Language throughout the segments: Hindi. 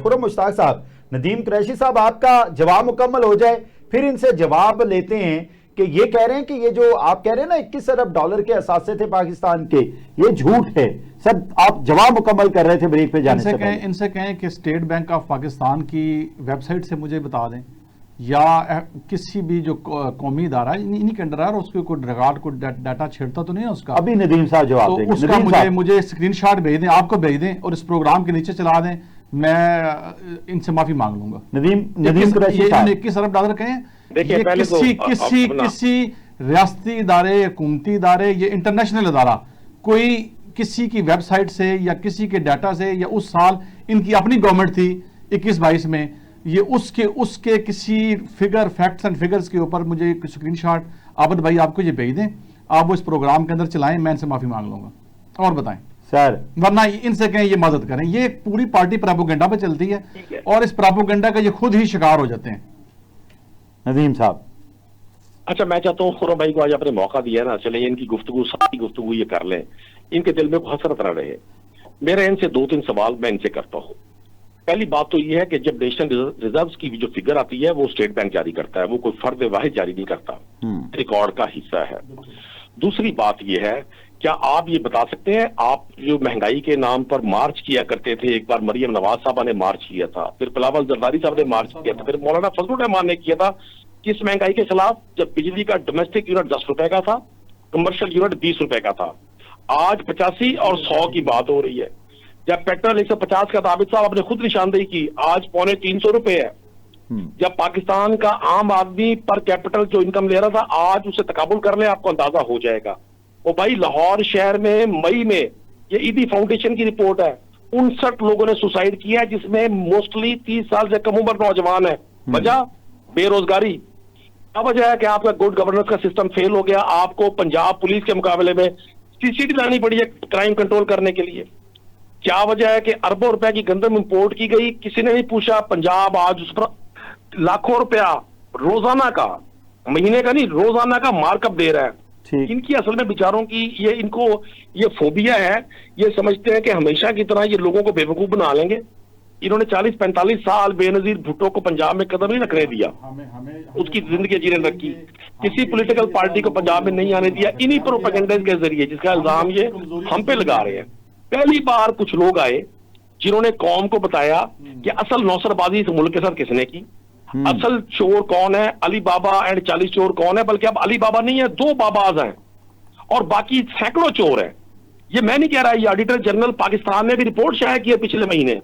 खुरम मुश्ताक साहब, नदीम कुरैशी साहब आपका जवाब मुकम्मल हो जाए, फिर इनसे जवाब लेते हैं कि ये कह रहे हैं कि ये जो आप कह रहे हैं ना 21 अरब डॉलर के असासे थे पाकिस्तान के, ये झूठ है। सर आप जवाब मुकम्मल कर रहे थे ब्रेक पे जाने से पहले। इनसे कहें कि स्टेट बैंक ऑफ पाकिस्तान की वेबसाइट से मुझे बता दें, या किसी भी जो कौमी इदारा इन्हीं के अंडर है और उसके कोई रिकॉर्ड को डाटा छेड़ता तो नहीं है उसका। अभी नदीम साहब जवाब देंगे। उसका मुझे स्क्रीनशॉट भेज दें, आपको भेज दें और इस प्रोग्राम के नीचे चला दें, मैं इनसे माफी मांग लूंगा। नदीम कुरैशी साहब 21 अरब डॉलर कहें, देखिए किसी रियासती इदारे, हुकूमती इदारे, ये इंटरनेशनल इदारा कोई किसी की वेबसाइट से या किसी के डाटा से, या उस साल इनकी अपनी गवर्नमेंट थी 21-22 में, ये उसके किसी फिगर, फैक्ट्स एंड फिगर्स के ऊपर मुझे स्क्रीनशॉट आबद भाई आपको ये भेज दें, आप वो इस प्रोग्राम के अंदर चलाएं, मैं इनसे माफी मांग लूंगा। और बताएं सर, वरना इनसे कहें ये मदद करें। ये पूरी पार्टी प्रोपेगेंडा पे चलती है और इस प्रोपेगेंडा का ये खुद ही शिकार हो जाते हैं। नदीम साहब अच्छा, मैं चाहता हूँ खुरम भाई को आज आपने मौका दिया ना, चले इनकी गुफ्तगू, सारी गुफ्तगू ये कर लें, इनके दिल में हसरत न रहे। मेरे इनसे 2-3 सवाल मैं इनसे करता हूँ। पहली बात तो ये है कि जब नेशनल रिजर्व्स की जो फिगर आती है वो स्टेट बैंक जारी करता है, वो कोई फर्द वाहिद जारी नहीं करता, रिकॉर्ड का हिस्सा है। दूसरी बात ये है, क्या आप ये बता सकते हैं, आप जो महंगाई के नाम पर मार्च किया करते थे, एक बार मरियम नवाज साहबा ने मार्च किया था, फिर बिलावल जरदारी साहब ने मार्च किया था, फिर मौलाना फजलुर रहमान ने किया था, किस महंगाई के खिलाफ? जब बिजली का डोमेस्टिक यूनिट 10 रुपए का था, कमर्शियल यूनिट 20 रुपए का था। आज 85 और 100 की बात हो रही है। जब पेट्रोल 150 का था, आबिद साहब आपने खुद निशानदेही की, आज 350 रुपए है। जब पाकिस्तान का आम आदमी पर कैपिटल जो इनकम ले रहा था, आज उसे तकाबुल कर ले, आपको अंदाजा हो जाएगा। वो भाई लाहौर शहर में मई में, ये ईदी फाउंडेशन की रिपोर्ट है, 59 लोगों ने सुसाइड किया है, जिसमें मोस्टली 30 साल से कम उम्र नौजवान है। वजह बेरोजगारी। क्या वजह है कि आपका गुड गवर्नेंस का सिस्टम फेल हो गया, आपको पंजाब पुलिस के मुकाबले में सीसीटी लानी पड़ी है क्राइम कंट्रोल करने के लिए। क्या वजह है कि अरबों रुपए की गंदम इंपोर्ट की गई, किसी ने नहीं पूछा। पंजाब आज उस पर लाखों रुपया रोजाना का, महीने का नहीं, रोजाना का मार्कअप दे रहा है। इनकी असल में बेचारों की इनको ये फोबिया है, ये समझते हैं कि हमेशा की तरह ये लोगों को बेवकूफ बना लेंगे। इन्होंने 40-45 साल बेनजीर भुट्टो को पंजाब में कदम नहीं रखने दिया, उसकी जिंदगी जीने रखी। किसी पॉलिटिकल पार्टी को पंजाब में नहीं आने दिया, इन्हीं प्रोपेगेंडा के जरिए, जिसका इल्जाम ये हम पे लगा रहे हैं। पहली बार कुछ लोग आए जिन्होंने कौम को बताया कि असल नौसरबाजी इस मुल्क के साथ किसने की, असल चोर कौन है, अली बाबा एंड 40 चोर कौन है। बल्कि अब अली बाबा नहीं है, 2 बाबाज हैं और बाकी सैकड़ों चोर हैं। ये मैं नहीं कह रहा, ये ऑडिटर जनरल पाकिस्तान ने भी रिपोर्ट शाया की है पिछले महीने,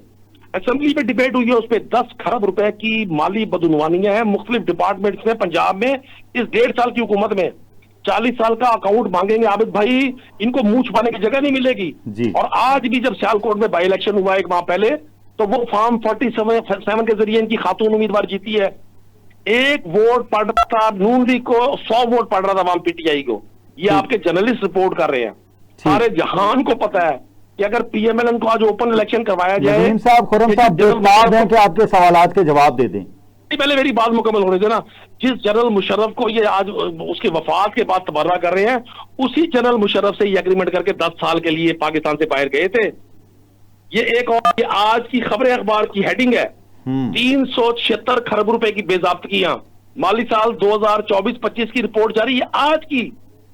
असेंबली में डिबेट हुई है, उस पर 10 खरब रुपए की माली बदनवानियां हैं मुख्तलिफ डिपार्टमेंट्स में पंजाब में। इस 1.5 साल की हुकूमत में 40 साल का अकाउंट मांगेंगे आबिद भाई, इनको मुंह छुपाने की जगह नहीं मिलेगी। और आज भी जब सियालकोट में बाई इलेक्शन हुआ एक माह पहले, तो वो फॉर्म 47 के जरिए इनकी खातून उम्मीदवार जीती है। 1 वोट पड़ रहा था नून लीग को, 100 वोट पड़ रहा था वहां पीटीआई को। ये आपके जर्नलिस्ट रिपोर्ट कर रहे हैं, सारे जहान को पता है कि अगर पीएमएलएन को आज ओपन इलेक्शन करवाया जाए। नदीम साहब, खुरम साहब, धन्यवाद है कि आपके सवालात के जवाब दे दें। पहले मेरी बात मुकम्मल होने देना। जिस जनरल मुशर्रफ को ये आज उसके वफात के बाद तबर्रा कर रहे हैं, उसी जनरल मुशर्रफ से ये एग्रीमेंट करके 10 साल के लिए पाकिस्तान से बाहर गए थे। ये एक और ये आज की खबरें अखबार की हेडिंग है, 376 खरब रुपए की बेजाब्तगियां, माली साल 2024-25 की रिपोर्ट जारी।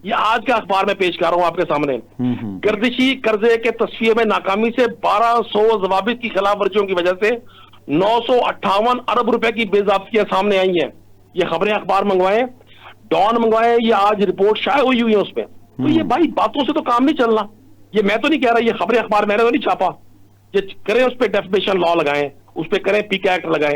ये आज के अखबार में पेश कर रहा हूं आपके सामने। गर्दिशी कर्जे के तस्फिये में नाकामी से 1200 जवाबित की खिलाफ वर्जियों की वजह से 958 अरब रुपए की बेजाब्तियां सामने आई हैं। ये खबरें अखबार मंगवाए, डॉन मंगवाए, ये आज रिपोर्ट शाये हुई है उसमें। तो ये भाई बातों से तो काम नहीं चलना। ये मैं तो नहीं कह रहा, ये खबरें अखबार मैंने तो नहीं छापा। ये करें उस पर डेफिमेशन लॉ लगाएं, उस पर करें पीक एक्ट लगाएं,